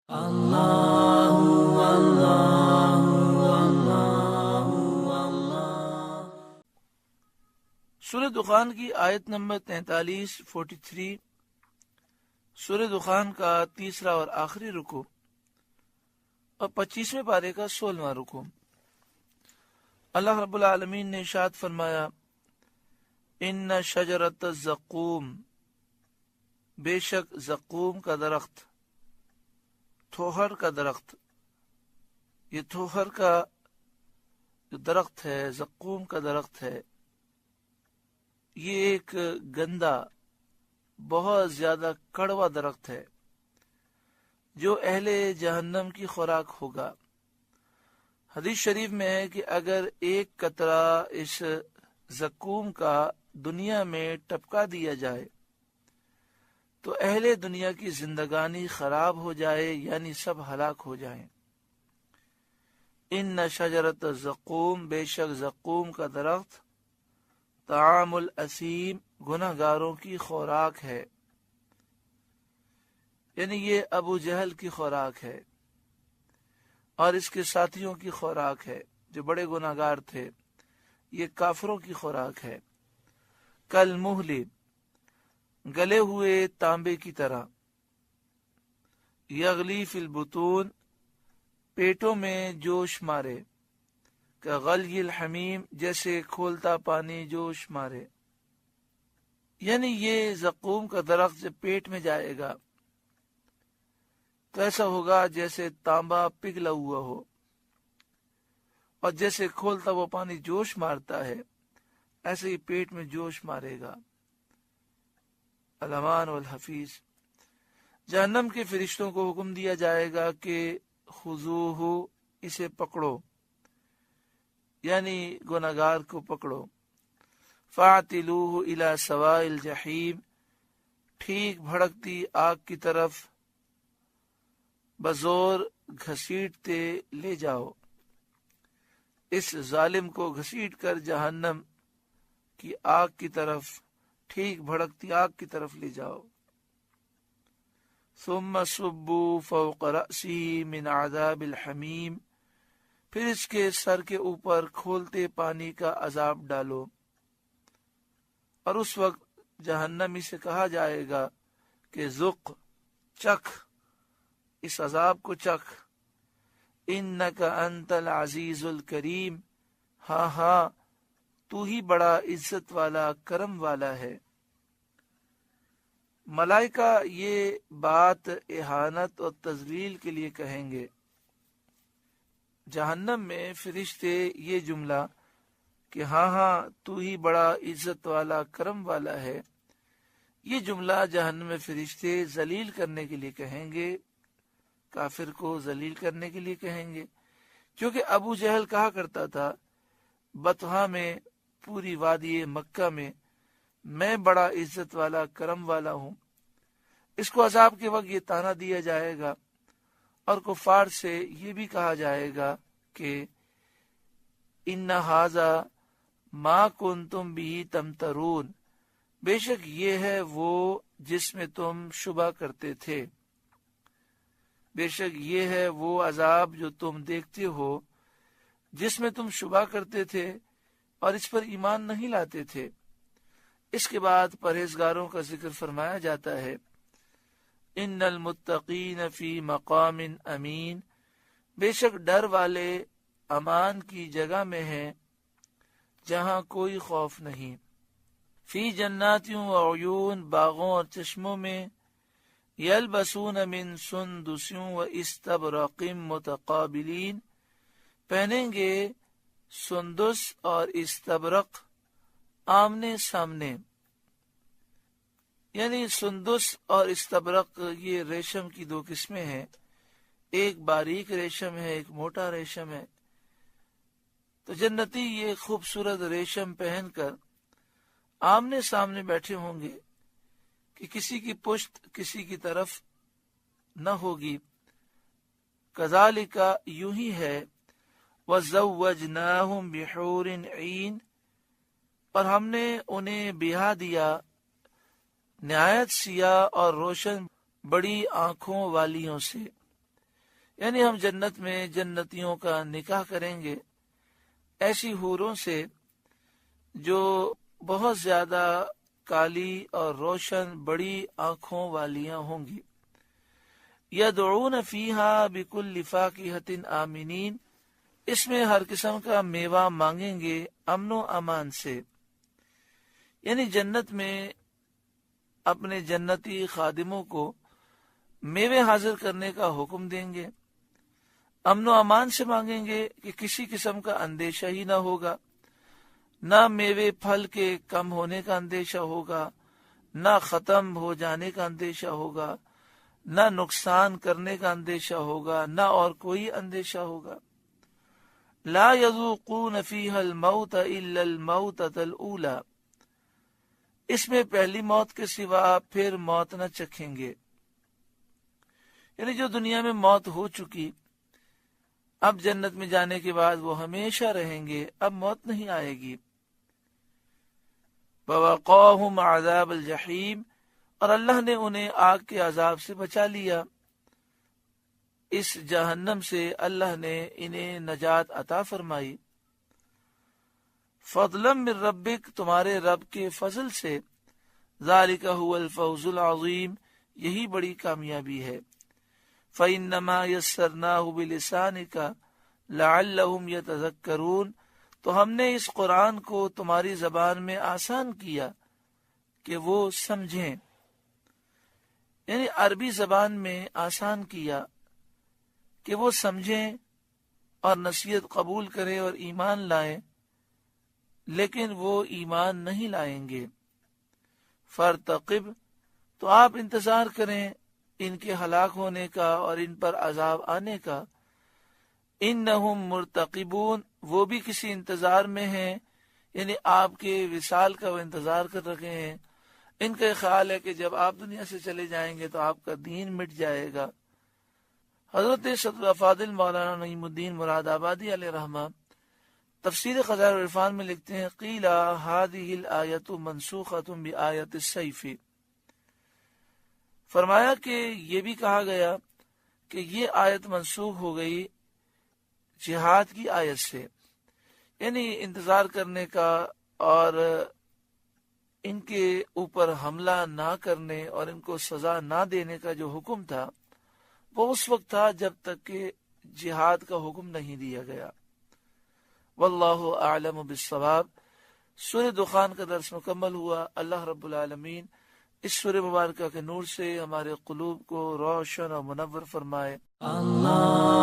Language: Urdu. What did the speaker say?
سورہ دخان کی آیت نمبر 43 سورہ دخان کا تیسرا اور آخری رکوع اور 25ویں پارے کا 16واں رکوع۔ اللہ رب العالمین نے ارشاد فرمایا، ان شجرۃ الزقوم، بے شک زقوم کا درخت، تھوہر کا درخت، یہ تھوہر کا جو درخت ہے، زقوم کا درخت ہے، یہ ایک گندا بہت زیادہ کڑوا درخت ہے جو اہل جہنم کی خوراک ہوگا۔ حدیث شریف میں ہے کہ اگر ایک قطرہ اس زقوم کا دنیا میں ٹپکا دیا جائے تو اہل دنیا کی زندگانی خراب ہو جائے، یعنی سب ہلاک ہو جائیں۔ ان شجرۃ الزقوم، بے شک زقوم کا درخت، طعام الاسیم، گناہ گاروں کی خوراک ہے، یعنی یہ ابو جہل کی خوراک ہے اور اس کے ساتھیوں کی خوراک ہے جو بڑے گناہ گار تھے، یہ کافروں کی خوراک ہے۔ کالمہل، گلے ہوئے تانبے کی طرح، یغلی فی البطون، پیٹوں میں جوش مارے، کغلی الحمیم، جیسے کھولتا پانی جوش مارے، یعنی یہ زقوم کا درخت جب پیٹ میں جائے گا تو ایسا ہوگا جیسے تانبا پگھلا ہوا ہو، اور جیسے کھولتا وہ پانی جوش مارتا ہے ایسے ہی پیٹ میں جوش مارے گا۔ الامان والحفیظ، جہنم کے فرشتوں کو حکم دیا جائے گا کہ خذوہ، اسے پکڑو، یعنی گناہگار کو پکڑو، فاعتلوہ الی سواء الجحیم، ٹھیک بھڑکتی آگ کی طرف بزور گھسیٹتے لے جاؤ، اس ظالم کو گھسیٹ کر جہنم کی آگ کی طرف، ٹھیک بھڑکتی آگ کی طرف لے جاؤ۔ ثم صبوا فوق رأسہ من عذاب الحمیم، پھر اس کے سر کے اوپر کھولتے پانی کا عذاب ڈالو، اور اس وقت جہنمی سے کہا جائے گا کہ ذق، چکھ، اس عذاب کو چکھ، انک انت العزیز الکریم، ہاں ہاں تو ہی بڑا عزت والا کرم والا ہے۔ ملائکہ یہ بات اہانت اور تذلیل کے لیے کہیں گے۔ جہنم میں فرشتے یہ جملہ کہ ہاں ہاں تو ہی بڑا عزت والا کرم والا ہے، یہ جملہ جہنم میں فرشتے ذلیل کرنے کے لیے کہیں گے، کافر کو ذلیل کرنے کے لیے کہیں گے، کیونکہ ابو جہل کہا کرتا تھا بطحا میں، پوری وادی مکہ میں بڑا عزت والا کرم والا ہوں۔ اس کو عذاب کے وقت یہ طعنہ دیا جائے گا، اور کفار سے یہ بھی کہا جائے گا کہ ان ھذا ما کنتم بہ تمترون، بے شک یہ ہے وہ جس میں تم شبہ کرتے تھے، بے شک یہ ہے وہ عذاب جو تم دیکھتے ہو جس میں تم شبہ کرتے تھے اور اس پر ایمان نہیں لاتے تھے۔ اس کے بعد پرہیزگاروں کا ذکر فرمایا جاتا ہے، ان المتقین فی مقام امین، بے شک ڈر والے امان کی جگہ میں ہیں جہاں کوئی خوف نہیں، فی جنات و عیون، باغوں اور چشموں میں، یلبسون من سندس و استبرق متقابلین، پہنیں گے سندس اور استبرق آمنے سامنے، یعنی سندس اور استبرق یہ ریشم کی دو قسمیں ہیں، ایک باریک ریشم ہے، ایک موٹا ریشم ہے۔ تو جنتی یہ خوبصورت ریشم پہن کر آمنے سامنے بیٹھے ہوں گے کہ کسی کی پشت کسی کی طرف نہ ہوگی۔ کذالک، یوں ہی ہے، وَزَوَّجْنَاهُمْ بِحُورٍ عِین، اور ہم نے انہیں بیاہ دیا نہایت سیاہ اور روشن بڑی آنکھوں والیوں سے، یعنی ہم جنت میں جنتیوں کا نکاح کریں گے ایسی حوروں سے جو بہت زیادہ کالی اور روشن بڑی آنکھوں والیاں ہوں گی. یدعون فیہا بکل فاکہۃ آمنین، اس میں ہر قسم کا میوہ مانگیں گے امن و امان سے. یعنی جنت میں اپنے جنتی خادموں کو میوے حاضر کرنے کا حکم دیں گے، امن و امان سے مانگیں گے کہ کسی قسم کا اندیشہ ہی نہ ہوگا، نہ میوے پھل کے کم ہونے کا اندیشہ ہوگا، نہ ختم ہو جانے کا اندیشہ ہوگا، نہ نقصان کرنے کا اندیشہ ہوگا، نہ اور کوئی اندیشہ ہوگا. لا یذوقون فیہا الموت الا الموتۃ الاولی، اس میں پہلی موت کے سوا پھر موت نہ چکھیں گے. یعنی جو دنیا میں موت ہو چکی، اب جنت میں جانے کے بعد وہ ہمیشہ رہیں گے، اب موت نہیں آئے گی. وَوَقَاهُمْ عَذَابَ الْجَحِيمِ، اور اللہ نے انہیں آگ کے عذاب سے بچا لیا. اس جہنم سے اللہ نے انہیں نجات عطا فرمائی. فضلا من ربک، تمہارے رب کے فضل سے. ذالک هو الفوز العظیم، یہی بڑی کامیابی ہے. فإنما یسرناہ بلسانک لعلہم یتذکرون، تو ہم نے اس قرآن کو تمہاری زبان میں آسان کیا کہ وہ سمجھیں. یعنی عربی زبان میں آسان کیا کہ وہ سمجھیں اور نصیحت قبول کریں اور ایمان لائیں، لیکن وہ ایمان نہیں لائیں گے. فرتقب، تو آپ انتظار کریں ان کے ہلاک ہونے کا اور ان پر عذاب آنے کا. انہم مرتقبون، وہ بھی کسی انتظار میں ہیں، یعنی آپ کے وصال کا وہ انتظار کر رکھے ہیں. ان کا خیال ہے کہ جب آپ دنیا سے چلے جائیں گے تو آپ کا دین مٹ جائے گا. حضرت صدر فاضل مولانا نعیم الدین مراد آبادی علیہ رحمہ تفسیر خزائن العرفان میں لکھتے ہیں، قیل ہذہ الآیۃ منسوخۃ بآیۃ السیف، فرمایا کہ یہ بھی کہا گیا کہ یہ آیت منسوخ ہو گئی جہاد کی آیت سے. یعنی انتظار کرنے کا اور ان کے اوپر حملہ نہ کرنے اور ان کو سزا نہ دینے کا جو حکم تھا وہ اس وقت تھا جب تک کہ جہاد کا حکم نہیں دیا گیا. واللہ اعلم بالصواب. سورہ دخان کا درس مکمل ہوا. اللہ رب العالمین اس سورہ مبارکہ کے نور سے ہمارے قلوب کو روشن اور منور فرمائے. اللہ